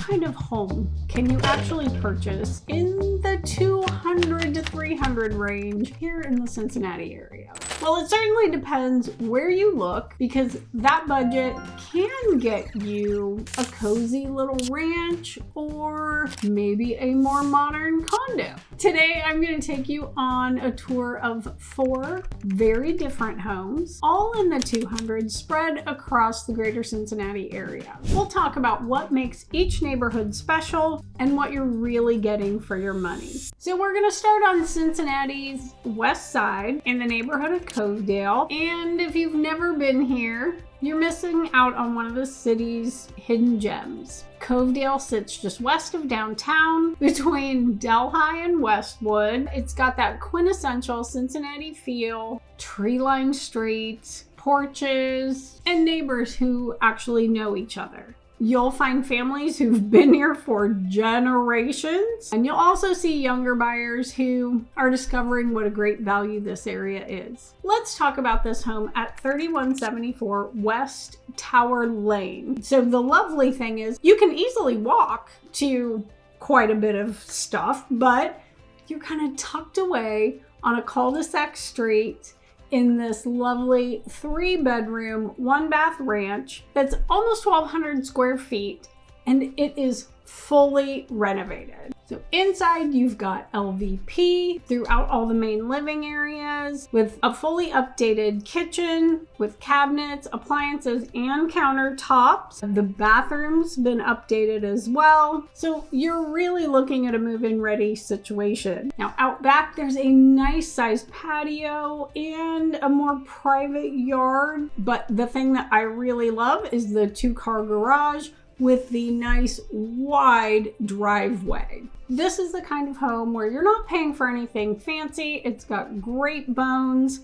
kind of home can you actually purchase in the 200 to 300 range here in the Cincinnati area? Well, it certainly depends where you look, because that budget can get you a cozy little ranch or maybe a more modern condo. Today, I'm going to take you on a tour of 4 very different homes, all in the 200s, spread across the Greater Cincinnati area. We'll talk about what makes each neighborhood special and what you're really getting for your money. So we're going to start on Cincinnati's west side in the neighborhood of Covedale. And if you've never been here, you're missing out on one of the city's hidden gems. Covedale sits just west of downtown between Delhi and Westwood. It's got that quintessential Cincinnati feel, tree-lined streets, porches, and neighbors who actually know each other. You'll find families who've been here for generations, and you'll also see younger buyers who are discovering what a great value this area is. Let's talk about this home at 3174 West Tower Lane. So the lovely thing is you can easily walk to quite a bit of stuff, but you're kind of tucked away on a cul-de-sac street in this lovely 3-bedroom, 1-bath ranch that's almost 1,200 square feet, and it is fully renovated. So inside you've got LVP throughout all the main living areas, with a fully updated kitchen with cabinets, appliances, and countertops. The bathroom's been updated as well. So you're really looking at a move-in ready situation. Now out back, there's a nice sized patio and a more private yard. But the thing that I really love is the 2-car garage with the nice wide driveway. This is the kind of home where you're not paying for anything fancy. It's got great bones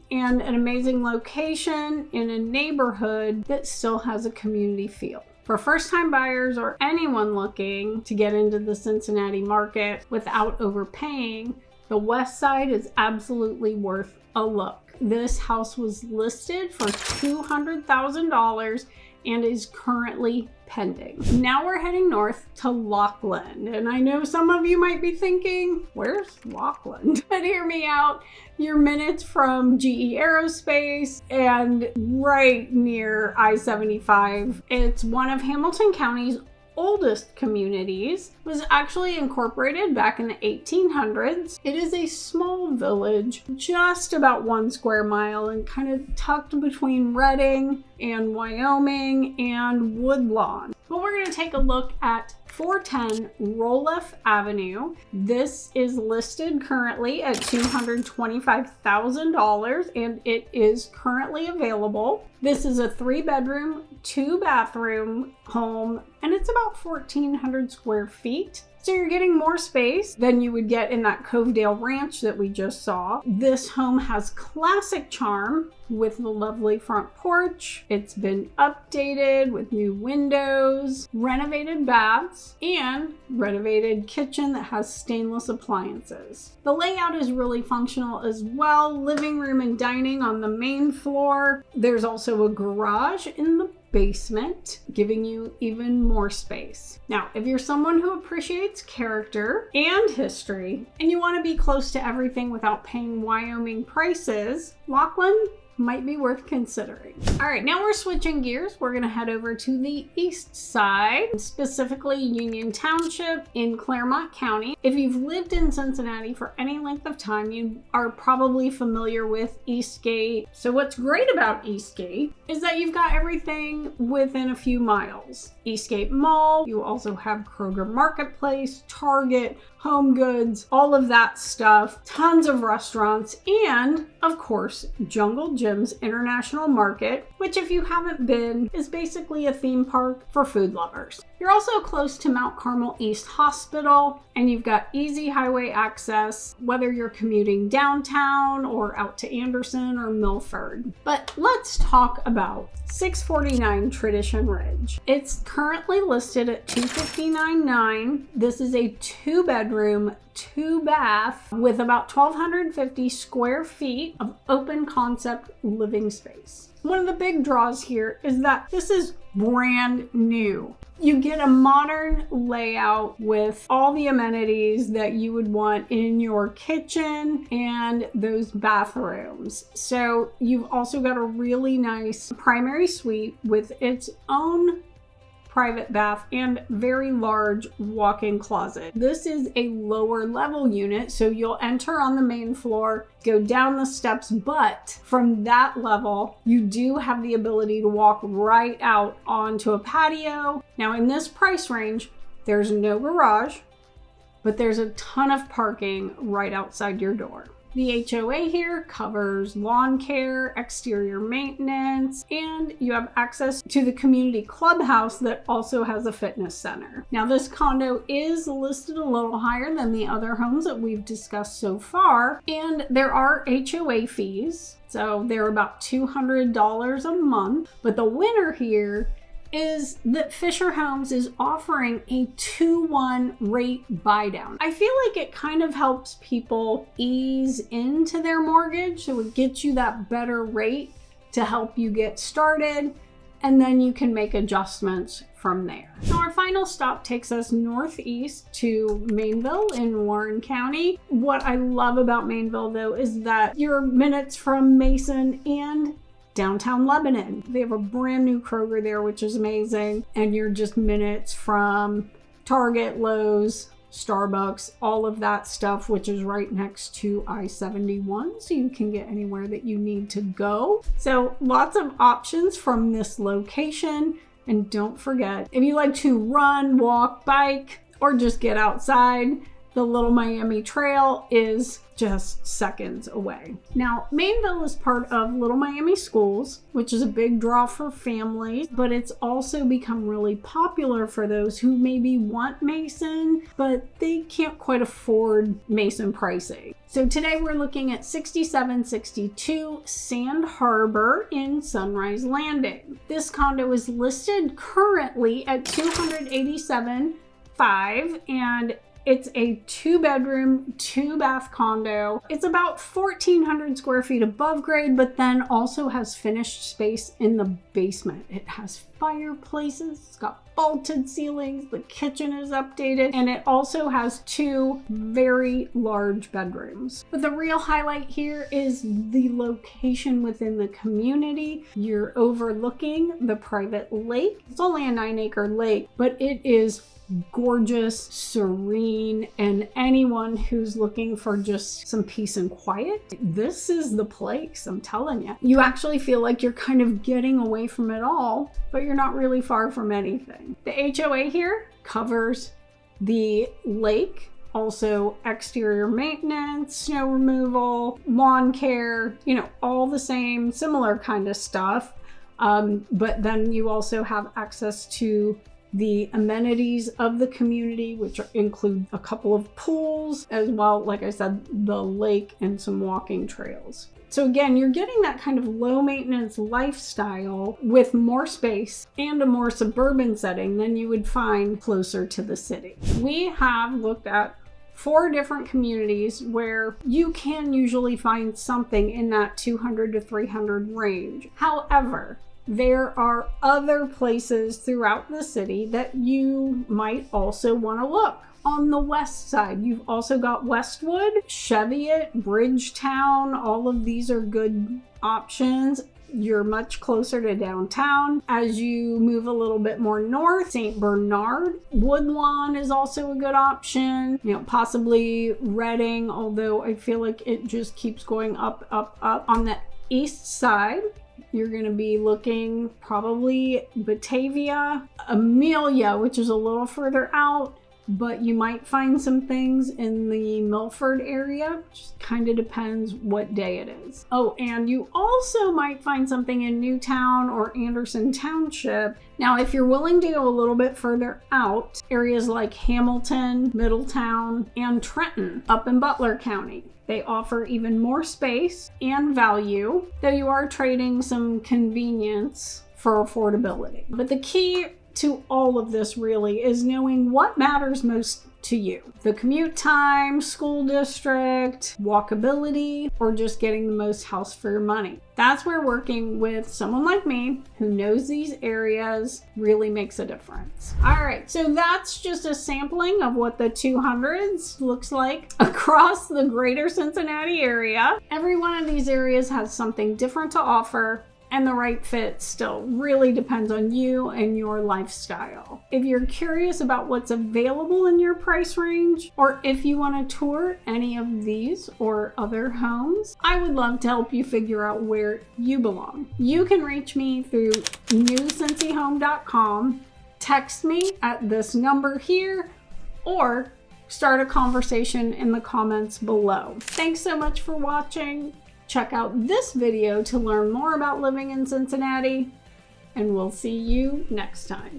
and an amazing location in a neighborhood that still has a community feel. For first-time buyers or anyone looking to get into the Cincinnati market without overpaying, the west side is absolutely worth a look. This house was listed for $200,000 and is currently pending. Now we're heading north to Lockland. And I know some of you might be thinking, where's Lockland? But hear me out. You're minutes from GE Aerospace and right near I-75. It's one of Hamilton County's oldest communities. It was actually incorporated back in the 1800s. It is a small village, just about 1 square mile, and kind of tucked between Reading and Wyoming and Woodlawn. But we're going to take a look at 410 Roloff Avenue. This is listed currently at $225,000 and it is currently available. This is a 3-bedroom, 2-bathroom home, and it's about 1,400 square feet. So you're getting more space than you would get in that Covedale ranch that we just saw. This home has classic charm with the lovely front porch. It's been updated with new windows, renovated baths, and renovated kitchen that has stainless appliances. The layout is really functional as well. Living room and dining on the main floor. There's also a garage in the basement, giving you even more space. Now, if you're someone who appreciates character and history, and you want to be close to everything without paying Wyoming prices, Lachland might be worth considering. All right, now we're switching gears. We're gonna head over to the east side, specifically Union Township in Clermont County. If you've lived in Cincinnati for any length of time, you are probably familiar with Eastgate. So what's great about Eastgate is that you've got everything within a few miles. Eastgate Mall, you also have Kroger Marketplace, Target, Home Goods, all of that stuff, tons of restaurants, and of course, Jungle Jim's International Market, which if you haven't been, is basically a theme park for food lovers. You're also close to Mount Carmel East Hospital, and you've got easy highway access, whether you're commuting downtown or out to Anderson or Milford. But let's talk about 649 Tradition Ridge. It's currently listed at $259,900. This is a 2-bedroom, 2-bath with about 1,250 square feet of open concept living space. One of the big draws here is that this is brand new. You get a modern layout with all the amenities that you would want in your kitchen and those bathrooms. So you've also got a really nice primary suite with its own private bath and very large walk-in closet. This is a lower level unit, so you'll enter on the main floor, go down the steps, but from that level, you do have the ability to walk right out onto a patio. Now in this price range, there's no garage, but there's a ton of parking right outside your door. The HOA here covers lawn care, exterior maintenance, and you have access to the community clubhouse that also has a fitness center. Now this condo is listed a little higher than the other homes that we've discussed so far, and there are HOA fees. So they're about $200 a month, but the winner here is that Fisher Homes is offering a 2-1 rate buy down. I feel like it kind of helps people ease into their mortgage, so it gets you that better rate to help you get started, and then you can make adjustments from there. Now our final stop takes us northeast to Mainville in Warren County. What I love about Mainville though is that you're minutes from Mason and downtown Lebanon. They have a brand new Kroger there, which is amazing. And you're just minutes from Target, Lowe's, Starbucks, all of that stuff, which is right next to I-71. So you can get anywhere that you need to go. So lots of options from this location. And don't forget, if you like to run, walk, bike, or just get outside, the Little Miami Trail is just seconds away. Now, Mainville is part of Little Miami Schools, which is a big draw for families, but it's also become really popular for those who maybe want Mason, but they can't quite afford Mason pricing. So today we're looking at 6762 Sand Harbor in Sunrise Landing. This condo is listed currently at $287,500, and it's a 2-bedroom, 2-bath condo. It's about 1,400 square feet above grade, but then also has finished space in the basement. It has fireplaces, it's got vaulted ceilings, the kitchen is updated, and it also has 2 very large bedrooms. But the real highlight here is the location within the community. You're overlooking the private lake. It's only a 9-acre lake, but it is gorgeous, serene, and anyone who's looking for just some peace and quiet, this is the place, I'm telling you. You actually feel like you're kind of getting away from it all, but you're not really far from anything. The HOA here covers the lake, also exterior maintenance, snow removal, lawn care, you know, all the same similar kind of stuff. But then you also have access to the amenities of the community, which include a couple of pools, as well, like I said, the lake and some walking trails. So again, you're getting that kind of low maintenance lifestyle with more space and a more suburban setting than you would find closer to the city. We have looked at 4 different communities where you can usually find something in that 200 to 300 range. However, there are other places throughout the city that you might also want to look. On the west side, you've also got Westwood, Cheviot, Bridgetown. All of these are good options. You're much closer to downtown. As you move a little bit more north, St. Bernard, Woodlawn is also a good option. You know, possibly Reading, although I feel like it just keeps going up, up, up. On the east side, you're going to be looking probably Batavia, Amelia, which is a little further out, but you might find some things in the Milford area. Just kind of depends what day it is. Oh, and you also might find something in Newtown or Anderson Township. Now, if you're willing to go a little bit further out, areas like Hamilton, Middletown, and Trenton up in Butler County, they offer even more space and value, though you are trading some convenience for affordability. But the key to all of this really is knowing what matters most to you. The commute time, school district, walkability, or just getting the most house for your money. That's where working with someone like me who knows these areas really makes a difference. All right, so that's just a sampling of what the 200s looks like across the greater Cincinnati area. Every one of these areas has something different to offer, and the right fit still really depends on you and your lifestyle. If you're curious about what's available in your price range, or if you want to tour any of these or other homes, I would love to help you figure out where you belong. You can reach me through newcincyhome.com, text me at this number here, or start a conversation in the comments below. Thanks so much for watching. Check out this video to learn more about living in Cincinnati, and we'll see you next time.